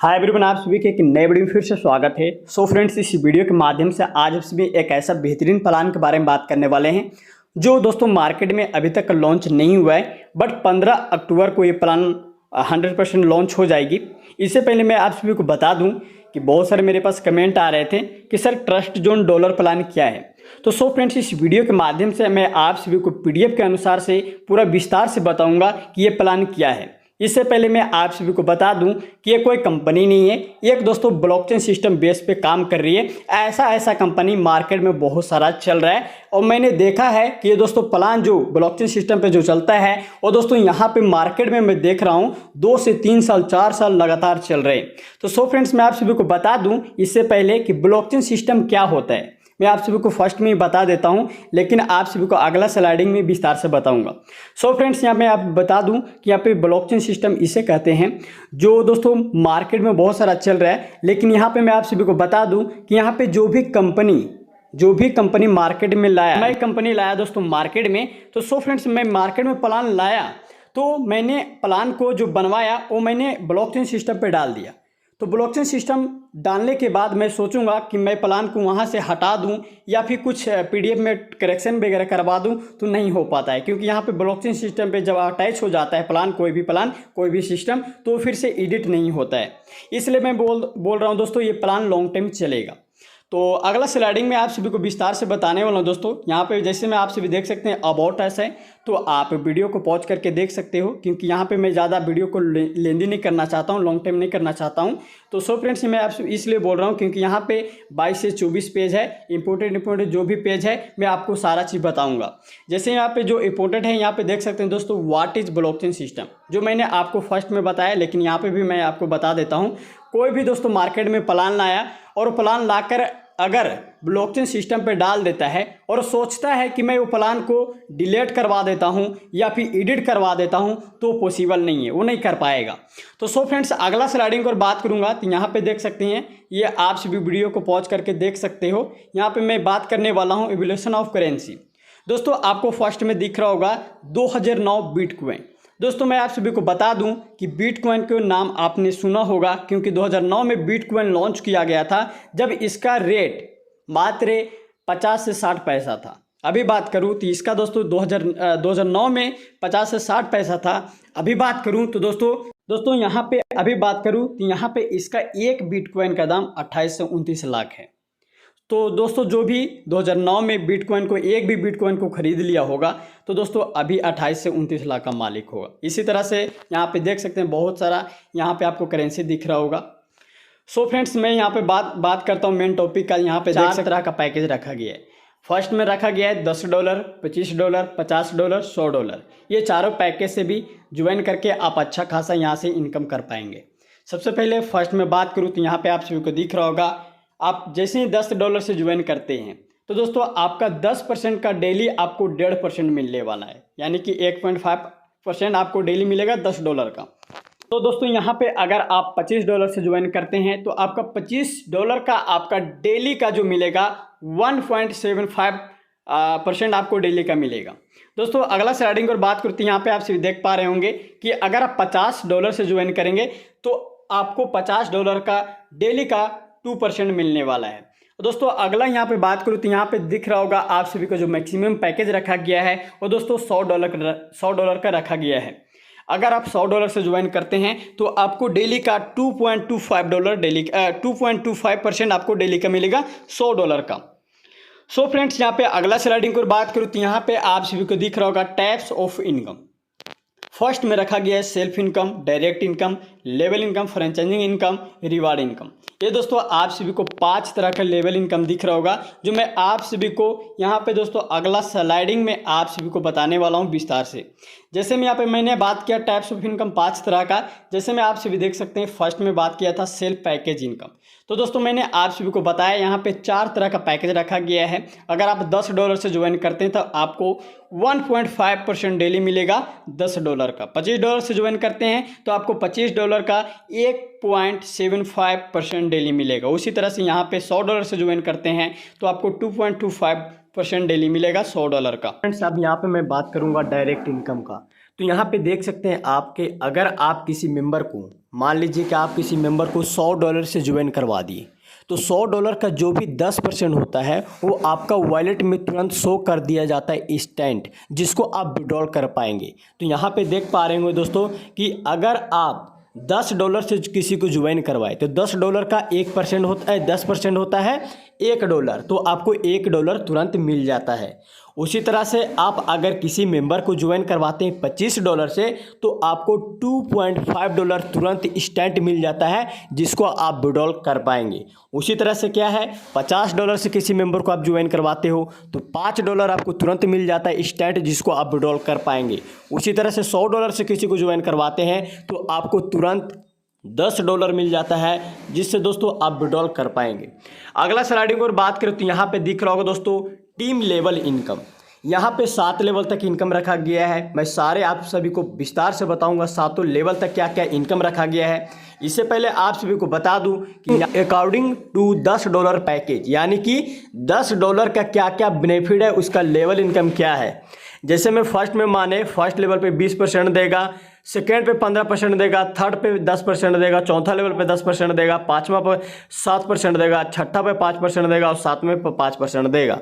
Hi everyone, आप सभी के एक नए वीडियो में फिर से स्वागत है। सो फ्रेंड्स, इस वीडियो के माध्यम से आज आप सभी एक ऐसा बेहतरीन प्लान के बारे में बात करने वाले हैं जो दोस्तों मार्केट में अभी तक लॉन्च नहीं हुआ है, बट 15 अक्टूबर को ये प्लान 100% लॉन्च हो जाएगी। इससे पहले मैं आप सभी को बता दूं कि बहुत सारे मेरे पास कमेंट आ रहे थे कि sir trust zone dollar plan क्या है। तो सो फ्रेंड्स, इस वीडियो के माध्यम से मैं आप सभी को PDF के अनुसार से पूरा विस्तार से बताऊंगा कि ये प्लान क्या है। इससे पहले मैं आप सभी को बता दूं कि ये कोई कंपनी नहीं है, एक दोस्तों ब्लॉकचेन सिस्टम बेस पे काम कर रही है। ऐसा कंपनी मार्केट में बहुत सारा चल रहा है और मैंने देखा है कि ये दोस्तों प्लान जो ब्लॉकचेन सिस्टम पे जो चलता है वो दोस्तों यहाँ पे मार्केट में मैं देख रहा हूँ 2 से 3 साल 4 साल लगातार चल रहे हैं। तो सो फ्रेंड्स, मैं आप सभी को बता दूँ इससे पहले कि ब्लॉकचेन सिस्टम क्या होता है। मैं आप सभी को फर्स्ट में ही बता देता हूं, लेकिन आप सभी को अगला स्लाइडिंग में विस्तार से बताऊंगा। सो फ्रेंड्स, यहाँ पे आप बता दूं कि यहाँ पे ब्लॉकचेन सिस्टम इसे कहते हैं जो दोस्तों मार्केट में बहुत सारा चल रहा है। लेकिन यहाँ पे मैं आप सभी को बता दूं कि यहाँ पे जो भी कंपनी मार्केट में लाया, मैं कंपनी लाया दोस्तों मार्केट में। तो सो फ्रेंड्स, मैं मार्केट में प्लान लाया तो मैंने प्लान को जो बनवाया वो मैंने ब्लॉकचेन सिस्टम पर डाल दिया। तो ब्लॉकचेन सिस्टम डालने के बाद मैं सोचूंगा कि मैं प्लान को वहाँ से हटा दूं या फिर कुछ PDF में करेक्शन वगैरह करवा दूं, तो नहीं हो पाता है, क्योंकि यहाँ पे ब्लॉकचेन सिस्टम पे जब अटैच हो जाता है प्लान कोई भी सिस्टम, तो फिर से एडिट नहीं होता है। इसलिए मैं बोल रहा हूँ दोस्तों, ये प्लान लॉन्ग टाइम चलेगा। तो अगला स्लाइडिंग में आप सभी को विस्तार से बताने वाला हूँ दोस्तों। यहाँ पे जैसे मैं आप सभी देख सकते हैं अबाउट अस है, तो आप वीडियो को पॉज करके देख सकते हो, क्योंकि यहाँ पे मैं ज़्यादा वीडियो को लेंदी नहीं करना चाहता हूँ, लॉन्ग टाइम नहीं करना चाहता हूँ। तो सो फ्रेंड्स, मैं आपसे इसलिए बोल रहा हूँ क्योंकि यहाँ पे 22 से 24 पेज है। इंपोर्टेंट जो भी पेज है मैं आपको सारा चीज़ बताऊँगा। जैसे यहाँ पे जो इंपोर्टेंट है, यहाँ पे देख सकते हैं दोस्तों, व्हाट इज़ ब्लॉकचेन सिस्टम, जो मैंने आपको फर्स्ट में बताया, लेकिन यहाँ पर भी मैं आपको बता देता हूँ। कोई भी दोस्तों मार्केट में प्लान लाया और प्लान लाकर अगर ब्लॉकचेन सिस्टम पे डाल देता है और सोचता है कि मैं वो प्लान को डिलीट करवा देता हूं या फिर एडिट करवा देता हूं, तो पॉसिबल नहीं है, वो नहीं कर पाएगा। तो सो फ्रेंड्स, अगला स्लाइडिंग पर बात करूंगा। तो यहाँ पे देख सकते हैं, ये आप सभी वीडियो को पॉज करके देख सकते हो। यहाँ पे मैं बात करने वाला हूँ इवोल्यूशन ऑफ करेंसी। दोस्तों आपको फर्स्ट में दिख रहा होगा 2009 बिटकॉइन। दोस्तों मैं आप सभी को बता दूं कि बिटकॉइन के नाम आपने सुना होगा, क्योंकि 2009 में बिटकॉइन लॉन्च किया गया था, जब इसका रेट मात्र 50 से 60 पैसा था। अभी बात करूं तो इसका दोस्तों 2009 में 50 से 60 पैसा था। अभी बात करूं तो दोस्तों यहाँ पे अभी बात करूं तो यहाँ पे इसका एक बिटकॉइन का दाम 28 से 29 लाख है। तो दोस्तों जो भी 2009 में एक भी बिटकॉइन को खरीद लिया होगा, तो दोस्तों अभी 28 से 29 लाख का मालिक होगा। इसी तरह से यहाँ पे देख सकते हैं बहुत सारा यहाँ पे आपको करेंसी दिख रहा होगा। सो फ्रेंड्स, मैं यहाँ पे बात करता हूँ मेन टॉपिक का। यहाँ पे 4 तरह का पैकेज रखा गया है। फर्स्ट में रखा गया है $10, $25, $50, $100। ये चारों पैकेज से भी ज्वाइन करके आप अच्छा खासा यहाँ से इनकम कर पाएंगे। सबसे पहले फर्स्ट में बात करूँ तो यहाँ पे आप सभी को दिख रहा होगा, आप जैसे ही $10 से ज्वाइन करते हैं तो दोस्तों आपका 10% का डेली आपको 1.5% मिलने वाला है, यानी कि 1.5% आपको डेली मिलेगा $10 का। तो दोस्तों यहाँ पे अगर आप $25 से ज्वाइन करते हैं तो आपका $25 का आपका डेली का जो मिलेगा 1.75% आपको डेली का मिलेगा। दोस्तों अगला स्लाइडिंग पर बात करते हैं। यहाँ पे आप सभी देख पा रहे होंगे कि अगर आप $50 से ज्वाइन करेंगे तो आपको $50 का डेली का 2% मिलने वाला है। दोस्तों अगला यहाँ पे बात करूँ तो यहाँ पे दिख रहा होगा आप सभी को जो मैक्सिमम पैकेज रखा गया है वो दोस्तों $100 का रखा गया है। अगर आप $100 से ज्वाइन करते हैं तो आपको डेली का $2.25 आपको डेली का मिलेगा $100 का। सो फ्रेंड्स, यहाँ पे अगला स्लाइडिंग पर बात करूँ तो यहाँ पे आप सभी को दिख रहा होगा टाइप्स ऑफ इनकम। फर्स्ट में रखा गया है self income, direct income, level income, franchising income, reward income. ये दोस्तों आप सभी को 5 तरह का लेवल इनकम दिख रहा होगा, जो मैं आप सभी को यहाँ पे दोस्तों अगला स्लाइडिंग में आप सभी को बताने वाला हूँ विस्तार से। जैसे मैं यहाँ पे मैंने बात किया टाइप्स ऑफ इनकम 5 तरह का, जैसे मैं आप सभी देख सकते हैं फर्स्ट में बात किया था सेल्फ पैकेज इनकम। तो दोस्तों मैंने आप सभी को बताया यहाँ पे 4 तरह का पैकेज रखा गया है। अगर आप $10 से ज्वाइन करते हैं तो आपको 1.5% डेली मिलेगा $10 का। $25 से ज्वाइन करते हैं तो आपको $25 का 1.75% डेली मिलेगा। उसी तरह से यहाँ पे $100 से ज्वाइन करते हैं तो आपको 2.25% डेली मिलेगा $100 का। फ्रेंड्स, अब यहाँ पे मैं बात करूँगा डायरेक्ट इनकम का। तो यहाँ पे देख सकते हैं अगर आप किसी मेंबर को मान लीजिए कि आप किसी मेंबर को $100 से ज्वाइन करवा दिए, तो $100 का जो भी 10% होता है वो आपका वॉलेट में तुरंत शो कर दिया जाता है इंस्टेंट, जिसको आप विड्रॉल कर पाएंगे। तो यहाँ पे देख पा रहे होंगे दोस्तों कि अगर आप $10 से किसी को ज्वाइन करवाए तो $10 का 1% होता है, 10% होता है $1, तो आपको $1 तुरंत मिल जाता है। उसी तरह से आप अगर किसी मेंबर को ज्वाइन करवाते हैं $25 से तो आपको $2.5 तुरंत इंस्टेंट मिल जाता है, जिसको आप विड्रॉल कर पाएंगे। उसी तरह से क्या है, $50 से किसी मेंबर को आप ज्वाइन करवाते हो तो $5 आपको तुरंत मिल जाता है इंस्टेंट, जिसको आप विड्रॉल कर पाएंगे। उसी तरह से $100 से किसी को ज्वाइन करवाते हैं तो आपको तुरंत $10 मिल जाता है, जिससे दोस्तों आप विड्रॉल कर पाएंगे। अगला स्लाइडिंग और बात करें तो यहाँ पे दिख रहा होगा दोस्तों टीम लेवल इनकम। यहाँ पे 7 लेवल तक इनकम रखा गया है। मैं सारे आप सभी को विस्तार से बताऊंगा 7 लेवल तक क्या क्या इनकम रखा गया है। इससे पहले आप सभी को बता दूं कि अकॉर्डिंग टू $10 पैकेज, यानी कि $10 का क्या क्या बेनिफिट है, उसका लेवल इनकम क्या है। जैसे मैं फर्स्ट लेवल पे 20% देगा, सेकेंड पे 15% देगा, थर्ड पे 10% देगा, चौथा लेवल पे 10% देगा, पाँचवा पे 7% देगा, छठा पे 5% देगा और सातवें पे 5% देगा।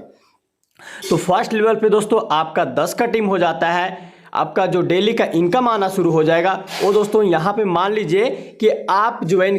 तो फर्स्ट लेवल पे दोस्तों आपका 10 का टीम हो जाता है, आपका जो डेली का इनकम आना शुरू हो जाएगा। वो दोस्तों यहाँ पे मान लीजिए कि आप ज्वाइन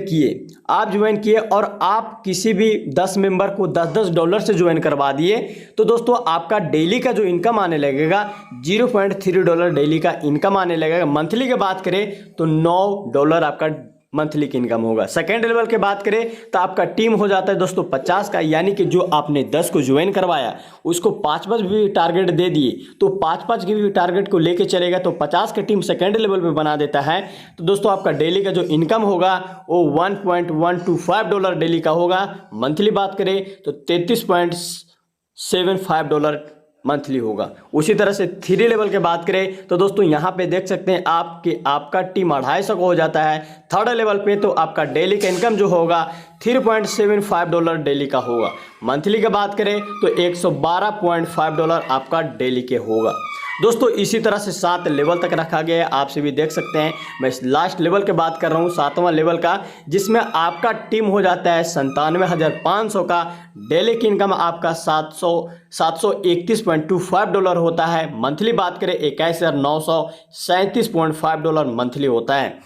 किए और आप किसी भी 10 मेंबर को $10 से ज्वाइन करवा दिए, तो दोस्तों आपका डेली का जो इनकम आने लगेगा $0.3 डेली का इनकम आने लगेगा। मंथली की बात करें तो $9 आपका मंथली की इनकम होगा। सेकेंड लेवल की बात करें तो आपका टीम हो जाता है दोस्तों 50 का, यानी कि जो आपने 10 को ज्वाइन करवाया उसको 5-5 भी टारगेट दे दिए, तो 5-5 की भी टारगेट को लेके चलेगा तो 50 का टीम सेकेंड लेवल पे बना देता है। तो दोस्तों आपका डेली का जो इनकम होगा वो $1.125 डेली का होगा। मंथली बात करें तो $33.75 मंथली होगा। उसी तरह से 3 लेवल के बात करें तो दोस्तों यहाँ पे देख सकते हैं आप कि आपका टीम 250 का हो जाता है। थर्ड लेवल पे तो आपका डेली का इनकम जो होगा $3.75 डेली का होगा। मंथली की बात करें तो $112.5 आपका डेली के होगा। दोस्तों इसी तरह से 7 लेवल तक रखा गया है, आप सभी देख सकते हैं। मैं लास्ट लेवल की बात कर रहा हूँ 7वां लेवल का, जिसमें आपका टीम हो जाता है 97,500 का। डेली की इनकम आपका $731.25 होता है। मंथली बात करें $21,937.5 मंथली होता है।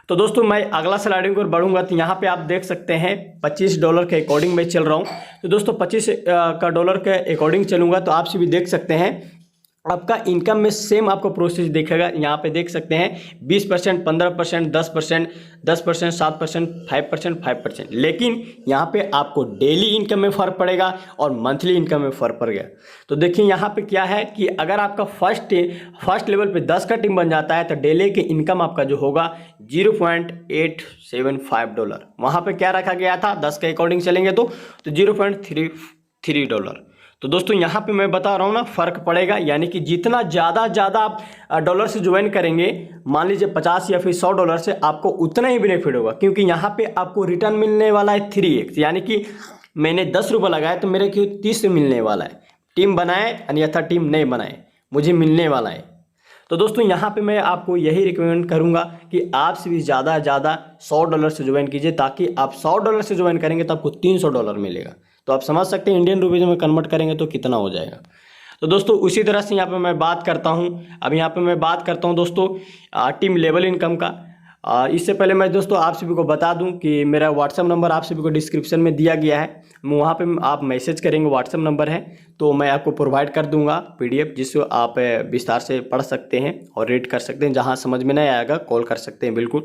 तो दोस्तों मैं अगला स्लाइडिंग पर बढ़ूंगा तो यहाँ पे आप देख सकते हैं $25 के अकॉर्डिंग मैं चल रहा हूँ। तो दोस्तों $25 के अकॉर्डिंग चलूँगा तो आप सभी देख सकते हैं आपका इनकम में सेम आपको प्रोसेस दिखेगा। यहाँ पे देख सकते हैं 20%, 15%, 10%, 10%, 7%, 5%। लेकिन यहाँ पे आपको डेली इनकम में फ़र्क पड़ेगा और मंथली इनकम में फ़र्क पड़ गया। तो देखिए यहाँ पे क्या है कि अगर आपका फर्स्ट लेवल पे 10 का टीम बन जाता है तो डेली की इनकम आपका जो होगा $0.875। वहाँ पे क्या रखा गया था 10 के अकॉर्डिंग चलेंगे तो $0.33। तो दोस्तों यहाँ पे मैं बता रहा हूँ ना फ़र्क पड़ेगा, यानी कि जितना ज़्यादा आप डॉलर से ज्वाइन करेंगे, मान लीजिए 50 या फिर $100 से, आपको उतना ही बेनिफिट होगा। क्योंकि यहाँ पे आपको रिटर्न मिलने वाला है 3x, यानी कि मैंने ₹10 लगाया तो मेरे को 30 मिलने वाला है। टीम बनाए अन्यथा टीम नहीं बनाए, मुझे मिलने वाला है। तो दोस्तों यहाँ पे मैं आपको यही रिकमेंड करूँगा कि आप से भी ज़्यादा $100 से ज्वाइन कीजिए, ताकि आप $100 से ज्वाइन करेंगे तो आपको $300 मिलेगा। तो आप समझ सकते हैं इंडियन रुपीज़ में कन्वर्ट करेंगे तो कितना हो जाएगा। तो दोस्तों उसी तरह से यहाँ पे मैं बात करता हूँ। अब यहाँ पे मैं बात करता हूँ दोस्तों टीम लेवल इनकम का। इससे पहले मैं दोस्तों आप सभी को बता दूं कि मेरा व्हाट्सएप नंबर आप सभी को डिस्क्रिप्शन में दिया गया है। वहाँ पे आप मैसेज करेंगे, व्हाट्सएप नंबर है, तो मैं आपको प्रोवाइड कर दूंगा PDF, जिसको आप विस्तार से पढ़ सकते हैं और रीड कर सकते हैं। जहाँ समझ में नहीं आएगा कॉल कर सकते हैं बिल्कुल।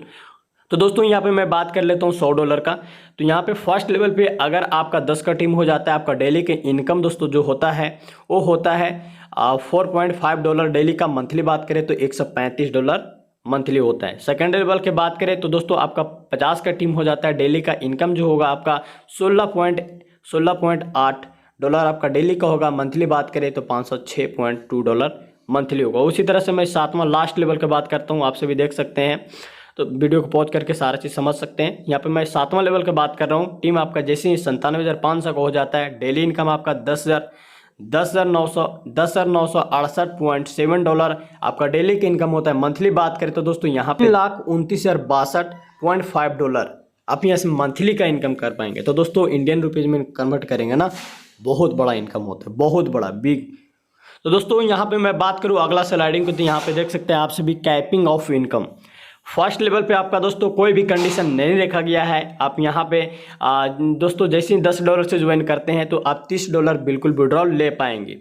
तो दोस्तों यहाँ पे मैं बात कर लेता हूँ $100 का। तो यहाँ पे फर्स्ट लेवल पे अगर आपका 10 का टीम हो जाता है, आपका डेली के इनकम दोस्तों जो होता है वो होता है $4.5 डेली का। मंथली बात करें तो $135 मंथली होता है। सेकेंड लेवल के बात करें तो दोस्तों आपका 50 का टीम हो जाता है। डेली का इनकम जो होगा आपका $16.8 आपका डेली का होगा। मंथली बात करें तो $506.2 मंथली होगा। उसी तरह से मैं 7वां लास्ट लेवल की बात करता हूँ, आप सभी देख सकते हैं, तो वीडियो को पॉज करके सारा चीज़ समझ सकते हैं। यहाँ पे मैं 7वां लेवल की बात कर रहा हूँ। टीम आपका जैसे ही 97,500 का हो जाता है, डेली इनकम आपका $10,968.7 आपका डेली का इनकम होता है। मंथली बात करें तो दोस्तों यहाँ पे $3,29,062 आप यहाँ से मंथली का इनकम कर पाएंगे। तो दोस्तों इंडियन रुपीज़ में कन्वर्ट करेंगे ना, बहुत बड़ा इनकम होता है, बहुत बड़ा बिग। तो दोस्तों यहाँ पे मैं बात करूँ अगला स्लाइडिंग को, तो यहाँ पे देख सकते हैं आप सभी capping of income. First level पे आपका दोस्तों कोई भी कंडीशन नहीं रखा गया है। आप यहाँ पे दोस्तों जैसे ही $10 से ज्वाइन करते हैं तो आप $30 बिल्कुल विड्रॉल ले पाएंगे।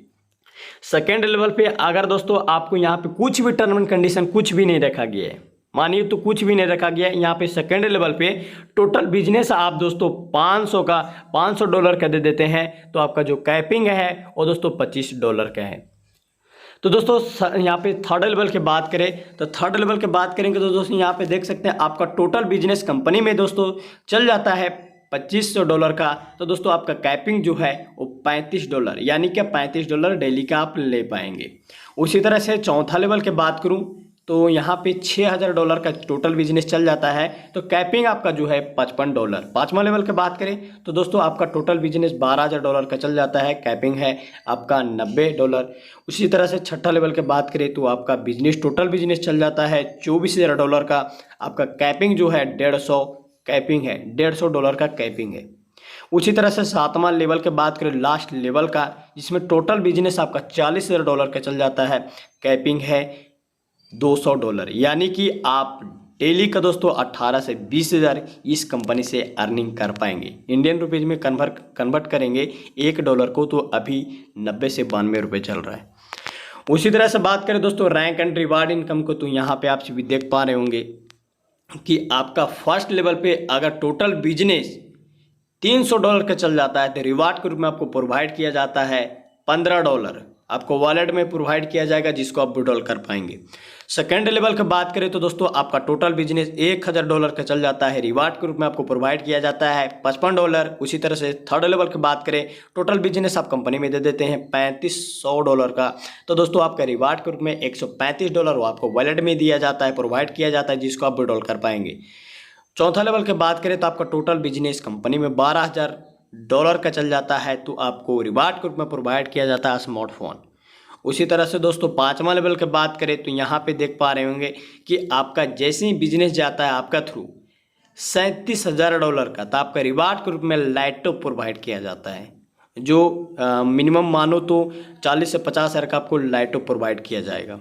सेकेंड लेवल पे अगर दोस्तों आपको यहाँ पे कुछ भी टर्म एंड कंडीशन कुछ भी नहीं रखा गया है, मानिए तो कुछ भी नहीं रखा गया है, यहाँ पे सेकेंड लेवल पे टोटल बिजनेस आप दोस्तों $500 का दे देते हैं तो आपका जो कैपिंग है वो दोस्तों $25 का है। तो दोस्तों यहाँ पे थर्ड लेवल की बात करें तो थर्ड लेवल की बात करेंगे तो दोस्तों यहाँ पे देख सकते हैं आपका टोटल बिजनेस कंपनी में दोस्तों चल जाता है $2500 का। तो दोस्तों आपका कैपिंग जो है वो $35 यानी कि $35 डेली का आप ले पाएंगे। उसी तरह से चौथा लेवल की बात करूँ तो यहाँ पे $6000 का टोटल बिजनेस चल जाता है तो कैपिंग आपका जो है $55। पाँचवा लेवल की बात करें तो दोस्तों आपका टोटल बिजनेस $12000 का चल जाता है, कैपिंग है आपका $90। उसी तरह से छठा लेवल की बात करें तो आपका बिजनेस टोटल बिजनेस चल जाता है $24000 का, आपका कैपिंग जो है 150 कैपिंग है, $150 का कैपिंग है। उसी तरह से सातवां लेवल की बात करें लास्ट लेवल का, जिसमें टोटल बिजनेस आपका $40000 का चल जाता है, कैपिंग है $200 यानी कि आप डेली का दोस्तों 18 से 20 इस कंपनी से अर्निंग कर पाएंगे। इंडियन रुपीज़ में कन्वर्ट करेंगे $1 को तो अभी 90 से 92 रुपये चल रहा है। उसी तरह से बात करें दोस्तों रैंक एंड रिवार्ड इनकम को, तो यहाँ पे आप सभी देख पा रहे होंगे कि आपका फर्स्ट लेवल पे अगर टोटल बिजनेस $300 का चल जाता है तो रिवार्ड के रूप में आपको प्रोवाइड किया जाता है $15 आपको वॉलेट में प्रोवाइड किया जाएगा, जिसको आप विड्रॉल कर पाएंगे। सेकेंड लेवल की बात करें तो दोस्तों आपका टोटल बिजनेस $1000 का चल जाता है, रिवार्ड के रूप में आपको प्रोवाइड किया जाता है $55। उसी तरह से थर्ड लेवल की बात करें टोटल बिजनेस आप कंपनी में दे देते हैं $3500 का, तो दोस्तों आपका रिवार्ड के रूप में $135 वो आपको वॉलेट में दिया जाता है, प्रोवाइड किया जाता है, जिसको आप विड्रॉल कर पाएंगे। चौथा लेवल की बात करें तो आपका टोटल बिजनेस कंपनी में $12000 का चल जाता है तो आपको रिवार्ड के रूप में प्रोवाइड किया जाता है स्मार्टफोन। उसी तरह से दोस्तों पाँचवा लेवल की बात करें तो यहाँ पे देख पा रहे होंगे कि आपका जैसे ही बिजनेस जाता है आपका थ्रू $37000 का, तो आपका रिवार्ड के रूप में लैपटॉप प्रोवाइड किया जाता है, जो मिनिमम मानो तो 40 से 50 हज़ार का आपको लैपटॉप प्रोवाइड किया जाएगा।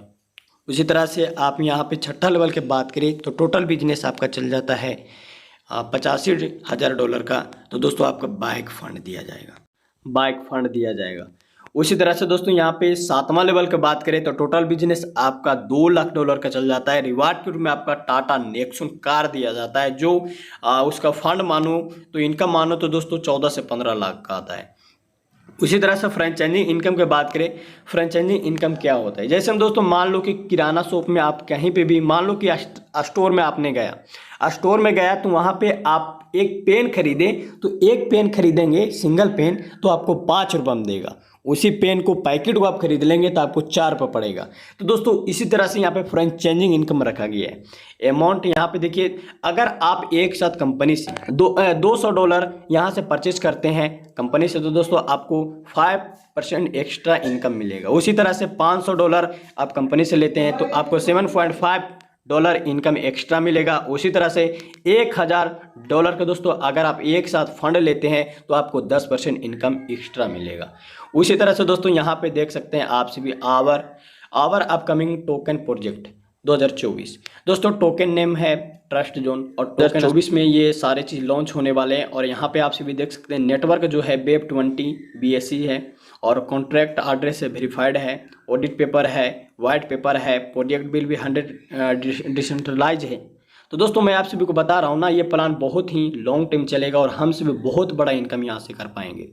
उसी तरह से आप यहाँ पे छठा लेवल की बात करें तो टोटल बिजनेस आपका चल जाता है $85000 का, तो दोस्तों आपका बाइक फंड दिया जाएगा। उसी तरह से दोस्तों यहाँ पे सातवां लेवल की बात करें तो टोटल बिजनेस आपका $2 लाख का चल जाता है, रिवार्ड के रूप में आपका टाटा नेक्सॉन कार दिया जाता है, जो उसका फंड मानो तो इनकम मानो तो दोस्तों 14 से 15 लाख का आता है। उसी तरह से फ्रेंचाइजिंग इनकम की बात करें, फ्रेंचाइजिंग इनकम क्या होता है, जैसे हम दोस्तों मान लो कि किराना शॉप में आप कहीं पे भी, मान लो कि स्टोर में आपने गया तो वहाँ पे आप एक पेन खरीदे तो एक पेन खरीदेंगे सिंगल पेन तो आपको 5 रुपये में देगा, उसी पेन को पैकेट को आप खरीद लेंगे तो आपको 4 रुपये पड़ेगा। तो दोस्तों इसी तरह से यहाँ पे फ्रेंचाइजिंग इनकम रखा गया है। अमाउंट यहाँ पे देखिए, अगर आप एक साथ कंपनी से $200 यहाँ से परचेज करते हैं कंपनी से तो दोस्तों आपको 5% एक्स्ट्रा इनकम मिलेगा। उसी तरह से $500 आप कंपनी से लेते हैं तो आपको $7.5 इनकम एक्स्ट्रा मिलेगा। उसी तरह से $1000 का दोस्तों अगर आप एक साथ फंड लेते हैं तो आपको 10% इनकम एक्स्ट्रा मिलेगा। उसी तरह से दोस्तों यहाँ पे देख सकते हैं आप सभी आवर अपकमिंग टोकन प्रोजेक्ट 2024, दोस्तों टोकन नेम है ट्रस्ट जोन और 2024 में ये सारे चीज़ लॉन्च होने वाले हैं। और यहाँ पे आप सभी देख सकते हैं नेटवर्क जो है वेब20 BSC है और कॉन्ट्रैक्ट एड्रेस है, वेरीफाइड है, ऑडिट पेपर है, वाइट पेपर है, प्रोजेक्ट बिल भी 100 डिसेंट्रलाइज है। तो दोस्तों मैं आप सभी को बता रहा हूँ ना, ये प्लान बहुत ही लॉन्ग टाइम चलेगा और हम सभी बहुत बड़ा इनकम यहाँ से कर पाएंगे।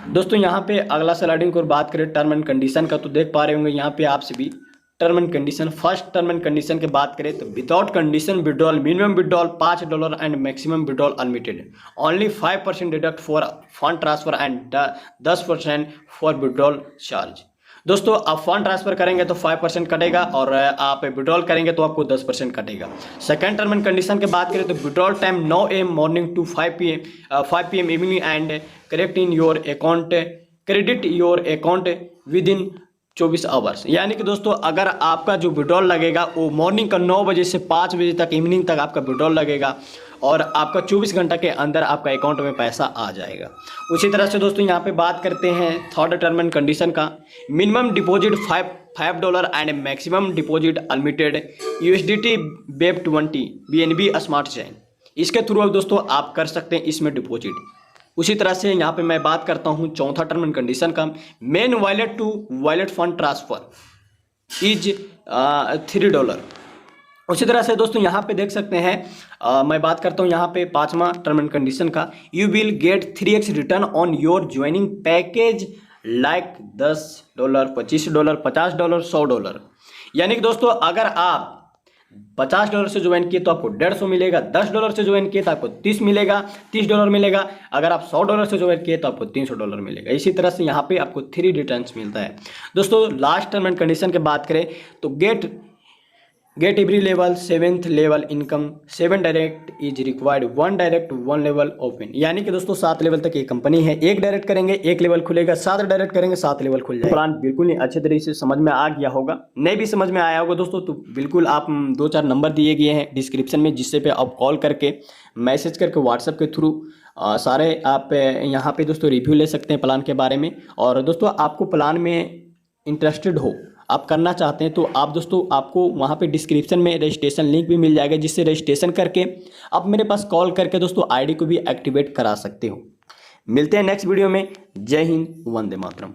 दोस्तों यहाँ पे अगला स्लाइडिंग को बात करें टर्म एंड कंडीशन का, तो देख पा रहे होंगे यहाँ पे आप सभी term and condition. First term and condition की बात करें तो without condition withdrawal, minimum withdrawal $5 and maximum withdrawal unlimited, only 5% deduct for fund transfer and 10% for withdrawal charge. दोस्तों आप फंड ट्रांसफर करेंगे तो 5% कटेगा और आप विड्रॉल करेंगे तो आपको 10% कटेगा। सेकंड टर्म एंड कंडीशन की बात करें तो withdrawal time 9 AM morning to 5 PM evening and correct in your account credit your account within 24 आवर्स। यानी कि दोस्तों अगर आपका जो विड्रॉल लगेगा वो मॉर्निंग का 9 बजे से 5 बजे तक इवनिंग तक आपका विड्रॉल लगेगा और आपका 24 घंटा के अंदर आपका अकाउंट में पैसा आ जाएगा। उसी तरह से दोस्तों यहाँ पे बात करते हैं थर्ड टर्म एंड कंडीशन का। Minimum deposit $5 and maximum deposit unlimited USDT web 20 BNB smart chain. इसके थ्रू अब दोस्तों आप कर सकते हैं इसमें डिपॉजिट। उसी तरह से यहाँ पे मैं बात करता हूँ चौथा टर्म एंड कंडीशन का। Main wallet to wallet fund transfer is $3। उसी तरह से दोस्तों यहाँ पे देख सकते हैं मैं बात करता हूँ यहाँ पे पांचवा टर्म एंड कंडीशन का। You will get 3x return on your joining package like $10, $25, $50, $100। यानी कि दोस्तों अगर आप $50 से ज्वाइन किए तो आपको $150 मिलेगा, $10 से ज्वाइन किए तो आपको 30 मिलेगा, $30 मिलेगा। अगर आप $100 से ज्वाइन किए तो आपको $300 मिलेगा। इसी तरह से यहाँ पे आपको 3 रिटर्न्स मिलता है। दोस्तों लास्ट टर्म एंड कंडीशन की बात करें तो get every level 7th level income 7 direct is required 1 direct 1 level open. यानी कि दोस्तों 7 लेवल तक ये कंपनी है। 1 डायरेक्ट करेंगे 1 लेवल खुलेगा, 7 डायरेक्ट करेंगे 7 लेवल खुल जाएगा। प्लान बिल्कुल ही अच्छे तरीके से समझ में आ गया होगा। नहीं भी समझ में आया होगा दोस्तों तो बिल्कुल आप 2-4 नंबर दिए गए हैं डिस्क्रिप्शन में, जिससे पे आप कॉल करके मैसेज करके व्हाट्सएप के थ्रू सारे आप यहाँ पे दोस्तों रिव्यू ले सकते हैं प्लान के बारे में। और दोस्तों आपको प्लान में इंटरेस्टेड हो, आप करना चाहते हैं तो आप दोस्तों आपको वहाँ पे डिस्क्रिप्शन में रजिस्ट्रेशन लिंक भी मिल जाएगा, जिससे रजिस्ट्रेशन करके आप मेरे पास कॉल करके दोस्तों आईडी को भी एक्टिवेट करा सकते हो। मिलते हैं नेक्स्ट वीडियो में। जय हिंद, वंदे मातरम।